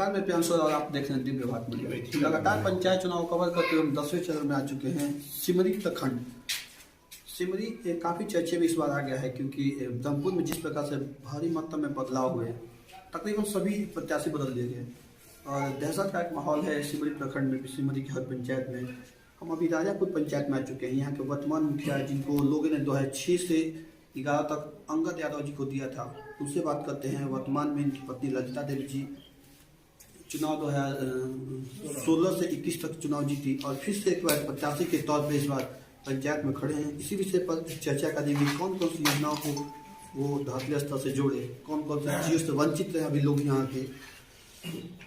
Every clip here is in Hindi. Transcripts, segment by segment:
नमस्कार, मैं प्रियांशु और आप देख रहे हैं दिव्य भारत मीडिया। लगातार पंचायत चुनाव कवर करते हुए हम 10वें चरण में आ चुके हैं। सिमरी प्रखंड सिमरी काफ़ी चर्चे में इस बार आ गया है क्योंकि ब्रह्मपुर में जिस प्रकार से भारी मात्रा में बदलाव हुए, तकरीबन सभी प्रत्याशी बदल दिए गए और दहशत का एक माहौल है सिमरी प्रखंड में। सिमरी की हर पंचायत में हम अभी राजापुर पंचायत में आ चुके हैं। यहाँ के वर्तमान मुखिया जिनको लोगों ने 2006 से 11 तक अंगद यादव जी को दिया था, उनसे बात करते हैं। वर्तमान में इनकी पत्नी ललिता देवी जी चुनाव 2016 से 21 तक चुनाव जीती और फिर से एक बार प्रत्याशी के तौर पर इस बार पंचायत में खड़े हैं। इसी विषय पर चर्चा करेंगे, कौन कौन सी योजनाओं को वो धातु स्तर से जोड़े, कौन कौन सी चीज़ों से वंचित रहे अभी लोग यहाँ के।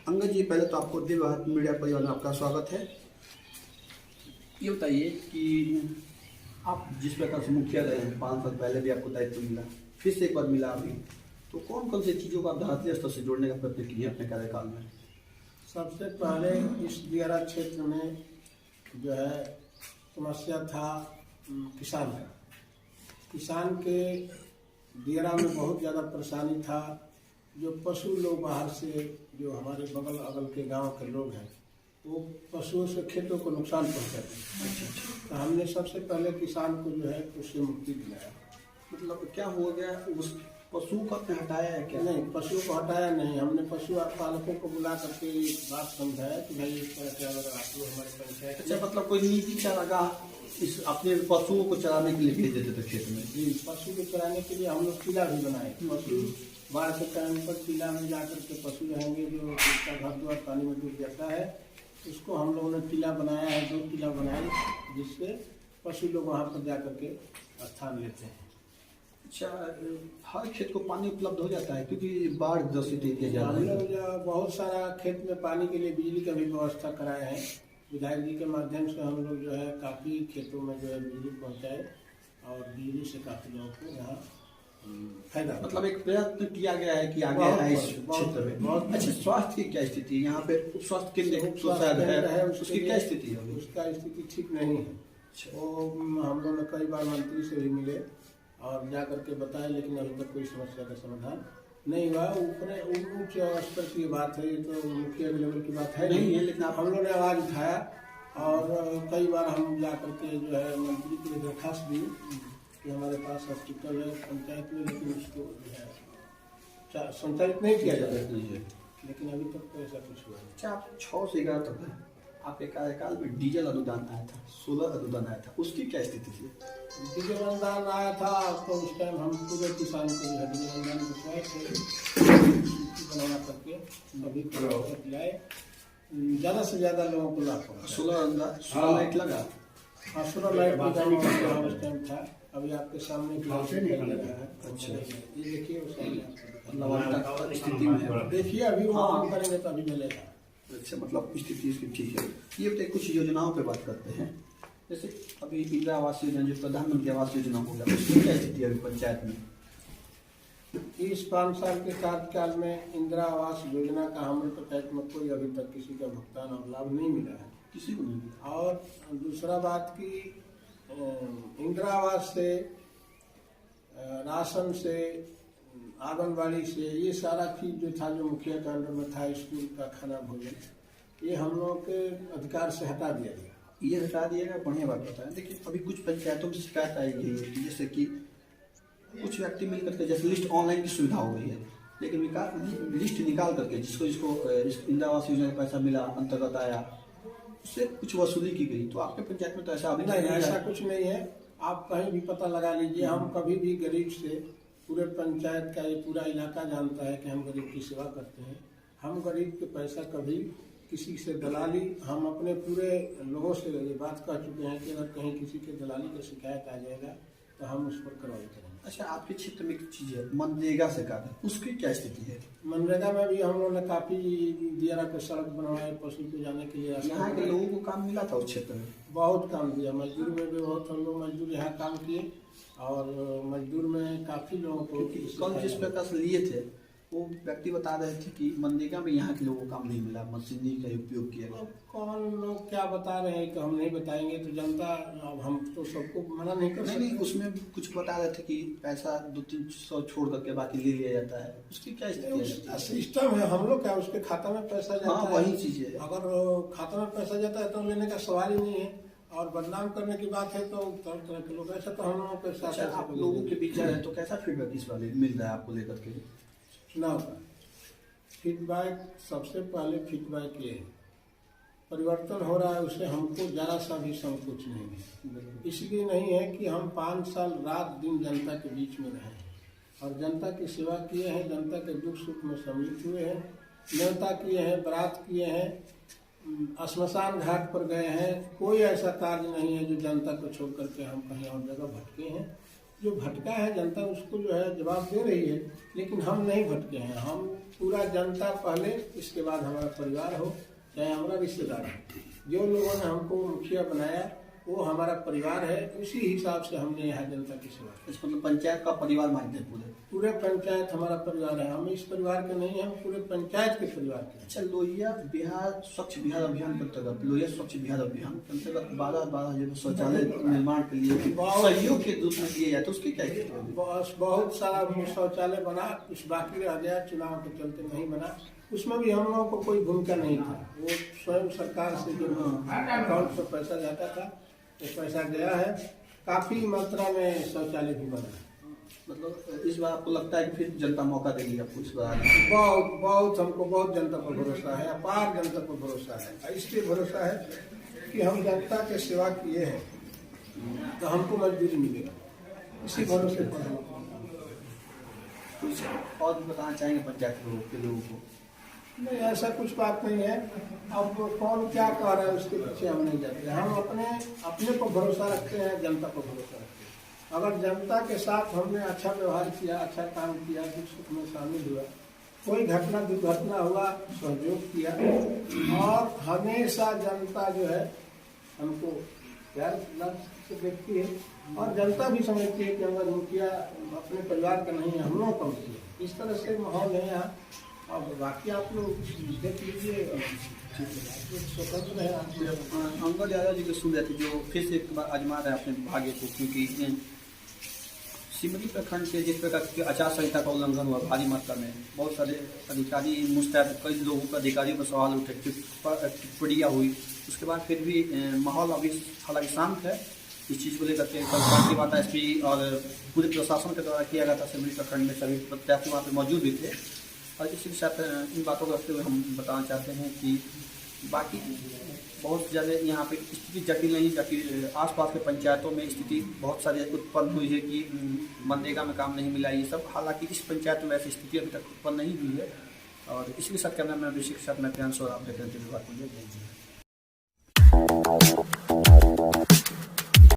अंगद जी, पहले तो आपको दिव्य भारत मीडिया परिवार में आपका स्वागत है। ये बताइए कि आप जिस प्रकार से मुखिया रहे हैं, 5 साल पहले भी आपको दायित्व मिला, फिर से एक बार मिला अभी, तो कौन कौन सी चीज़ों को आप धातु स्तर से जोड़ने का प्रयत्न किए अपने कार्यकाल में? सबसे पहले इस दियारा क्षेत्र में जो है समस्या था किसान का। किसान के दियारा में बहुत ज़्यादा परेशानी था। जो पशु लोग बाहर से, जो हमारे बगल अगल के गांव के लोग हैं, वो पशुओं से खेतों को नुकसान पहुंचाते हैं। तो हमने सबसे पहले किसान को जो है उससे मुक्ति दिलाया। मतलब क्या हो गया, उस पशु को आपने हटाया है क्या? नहीं, पशुओं को हटाया नहीं। हमने पशु पालकों को बुला करके एक बात समझाया कि भाई इस तरह से अगर आप लोग हमारे पंचायत। अच्छा, मतलब कोई नीति चारागाह इस अपने पशुओं को चराने के लिए भेज देते थे खेत में? जी, पशु को चराने के लिए हम लोग टीला भी बनाए। पशु बाढ़ के टाइम पर टीला में जाकर के पशु रहेंगे, जो उसका घर द्वार पानी में डूब जाता है, उसको हम लोगों ने टीला बनाया है। 2 टीला बनाए जिससे पशु लोग वहाँ पर जाकर के स्थान लेते हैं। अच्छा, हर खेत को पानी उपलब्ध हो जाता है क्योंकि बाढ़ ग्रसित एरिया ज़्यादा हम है। लोग बहुत सारा खेत में पानी के लिए बिजली का भी व्यवस्था कराए हैं। विधायक जी के माध्यम से हम लोग जो है काफ़ी खेतों में जो है बिजली पहुँचाए और बिजली से काफ़ी लोगों को यहाँ फायदा। मतलब एक प्रयत्न किया गया है कि आगे है इस क्षेत्र में। बहुत अच्छा, स्वास्थ्य की क्या स्थिति है यहाँ पे? उप स्वास्थ्य केंद्र है, उसकी क्या स्थिति है? उसका स्थिति ठीक नहीं है। वो हम लोग ने कई बार मंत्री से भी मिले और जा करके बताए, लेकिन अभी तक कोई समस्या का समाधान नहीं हुआ। ऊपर उच्च स्तर की बात है, ये तो मुखिया लेवल की बात है नहीं है, लेकिन हम लोगों ने आवाज़ उठाया और कई बार हम जा करके जो है मंत्री के लिए दरखास्त दी कि हमारे पास हॉस्पिटल है पंचायत में, लेकिन उसको जो है संचालित नहीं किया जाता है। लेकिन अभी तक तो ऐसा कुछ हुआ नहीं। अच्छा, आप 6 से 11 तक है, आपके कार्यकाल में डीजल अनुदान आया था, सोलर अनुदान आया था, उसकी क्या स्थिति थी? डीजल अनुदान आया था तो उस टाइम हम पूरे किसान को जो है डीजल अनुदान बताए थे, बना करके अभी खिलाए, ज़्यादा से ज़्यादा लोगों को लाभ पहुँचा। सोलर अनुदान, सोलर लाइट लगा? हाँ, सोलर लाइट का उस टाइम था। अभी आपके सामने लगा है। अच्छा, ये देखिए उस स्थिति में देखिए, अभी वो काम करेंगे तो अभी मिलेगा। अच्छा, मतलब स्थिति इसकी ठीक है। ये बताइए, कुछ योजनाओं पे बात करते हैं। जैसे अभी इंदिरा आवास योजना, जो प्रधानमंत्री आवास योजना हो गया, उसकी क्या स्थिति है अभी पंचायत में? इस 5 साल के कार्यकाल में इंदिरा आवास योजना का हमारे पंचायत में कोई अभी तक किसी का भुगतान और लाभ नहीं मिला है, किसी को नहीं मिला। और दूसरा बात की इंदिरा आवास से, राशन से, आंगनबाड़ी से, ये सारा चीज़ जो था, जो मुखिया के अंडर में था, स्कूल का खाना भोजन, ये हम लोग के अधिकार से हटा दिया गया। ये हटा दिया गया, बढ़िया बात बताएं। देखिए, अभी कुछ पंचायतों में शिकायत आई गई है कि जैसे कि कुछ व्यक्ति मिल करके, जैसे लिस्ट ऑनलाइन की सुविधा हो गई है, लेकिन लिस्ट निकाल करके जिसको इंदिरा आवास योजना का पैसा मिला, अंतर्गत आया, उससे कुछ वसूली की गई। तो आपके पंचायत में तो ऐसा अभी नहीं, ऐसा कुछ नहीं है। आप कहीं भी पता लगा लीजिए, हम कभी भी गरीब से, पूरे पंचायत का ये पूरा इलाका जानता है कि हम गरीब की सेवा करते हैं। हम गरीब के पैसा कभी किसी से दलाली, हम अपने पूरे लोगों से ये बात कह चुके हैं कि अगर कहीं किसी के दलाली का शिकायत आ जाएगा तो हम उस पर कार्रवाई करेंगे। अच्छा, आपके क्षेत्र में एक चीज़ है मनरेगा से कार्य, उसकी क्या स्थिति है? मनरेगा में भी हम लोगों ने काफ़ी दियारा पे सड़क बनवाए, पशु को जाने के लिए। यहाँ के लोगों को काम मिला था उस क्षेत्र में? बहुत काम दिया। मजदूर में भी बहुत हम लोग मजदूर यहाँ काम किए और मजदूर में काफ़ी लोगों को कल जिस प्रकार से लिए थे वो व्यक्ति बता रहे थे कि मनरेगा में यहाँ के लोगों को काम नहीं मिला, मशीनरी का उपयोग किया गया। अब कौन लोग क्या बता रहे हैं कि हम नहीं बताएंगे तो जनता, अब हम तो सबको मना नहीं कर नहीं सकते। नहीं, उसमें कुछ बता रहे थे कि पैसा 200-300 छोड़ करके बाकी ले लिया जाता है, उसकी क्या स्थिति है? उसका सिस्टम है, हम लोग क्या उसके खाता में पैसा जाता हाँ है। वही चीज है। अगर खाता में पैसा जाता है तो लेने का सवाल ही नहीं है। और बदनाम करने की बात है तो तरह तरह के लोग, ऐसा तो हम लोगों के साथ अच्छा, आप लोगों के बीच है तो कैसा फीडबैक इस वाले मिल रहा है आपको लेकर के? चुनाव का फीडबैक, सबसे पहले फीडबैक ये है, परिवर्तन हो रहा है, उससे हमको जरा सा भी संकोच नहीं है। इसलिए नहीं है कि हम 5 साल रात दिन जनता के बीच में रहे हैं और जनता की सेवा किए हैं, जनता के दुख सुख में सम्मिलित हुए हैं, नेता किए हैं, बरात किए हैं, श्मशान घाट पर गए हैं। कोई ऐसा कार्य नहीं है जो जनता को छोड़ करके हम कहीं और जगह भटके हैं। जो भटका है जनता उसको जो है जवाब दे रही है, लेकिन हम नहीं भटके हैं। हम पूरा जनता पहले, इसके बाद हमारा परिवार हो चाहे हमारा रिश्तेदार हो। जो लोगों ने हमको मुखिया बनाया वो हमारा परिवार है, उसी हिसाब से हमने यहाँ जनता की सेवा की। मतलब पंचायत का परिवार मानते हैं पूरे? पूरे पंचायत हमारा परिवार है। हम इस परिवार के नहीं हैं, हम पूरे पंचायत के परिवार के हैं। अच्छा, लोहिया बिहार स्वच्छ बिहार अभियान के अंतर्गत, लोहिया स्वच्छ बिहार अभियान के अंतर्गत 12 जो शौचालय निर्माण के लिए सहयोग के रूप में दिए जाते, उसकी क्या स्थिति है? बहुत सारा शौचालय बना, कुछ बाकी रह गया, चुनाव के चलते नहीं बना। उसमें भी हम लोगों को कोई भूमिका नहीं था। वो स्वयं सरकार से जो अकाउंट से पैसा जाता था वो पैसा गया है। काफी मात्रा में शौचालय भी बना है। मतलब इस बार आपको लगता है कि फिर जनता मौका देगी आपको इस बार? बहुत हमको बहुत जनता पर भरोसा है, अपार जनता पर भरोसा है। इसलिए भरोसा है कि हम जनता के सेवा किए हैं तो हमको मजदूरी मिलेगा, इसी भरोसे पर हम कुछ और भी बताना चाहेंगे पंचायत के लोगों को? नहीं, ऐसा कुछ बात नहीं है। अब कौन क्या कह रहा है उसके पीछे हम नहीं जाते। हम अपने को भरोसा रखते हैं, जनता को भरोसा रखते हैं। अगर जनता के साथ हमने अच्छा व्यवहार किया, अच्छा काम किया, दुख सुख में शामिल हुआ, कोई घटना दुर्घटना हुआ, सहयोग किया, और हमेशा जनता जो है हमको प्यार से देखती है और जनता भी समझती है कि अगर मुखिया अपने परिवार का नहीं है, हम लोग का मुखिया, इस तरह से माहौल है यहाँ। अब बाकी आप लोग देख लीजिए, स्वतंत्र है। अंगद यादव जी को सुन रहे थे जो फिर से एक बार आजमा रहे हैं अपने भाग्य को, क्योंकि सिमरी प्रखंड से जिस प्रकार की आचार संहिता का उल्लंघन हुआ भारी मात्रा में, बहुत सारे अधिकारी मुस्तैद, कई लोगों के अधिकारियों पर सवाल उठे, टिप्पणियाँ हुई। उसके बाद फिर भी माहौल अभी हालांकि शांत है। इस चीज़ को लेकर के कल की बात एसपी और पूरे प्रशासन के द्वारा किया गया था। सिमरी प्रखंड में सभी प्रत्याशी वहाँ पर मौजूद भी थे। और इसी के साथ इन बातों को रखते हुए हम बताना चाहते हैं कि बाकी बहुत ज़्यादा यहाँ पे स्थिति जटिल नहीं, जबकि आसपास के पंचायतों में स्थिति बहुत सारी उत्पन्न हुई है कि मनरेगा में काम नहीं मिला, ये सब। हालांकि इस पंचायत में ऐसी स्थिति अभी तक उत्पन्न नहीं हुई है। और इसी के साथ कैमरा मैन ऋषि के साथ मैं प्रियांशु और आप देख रहे हैं।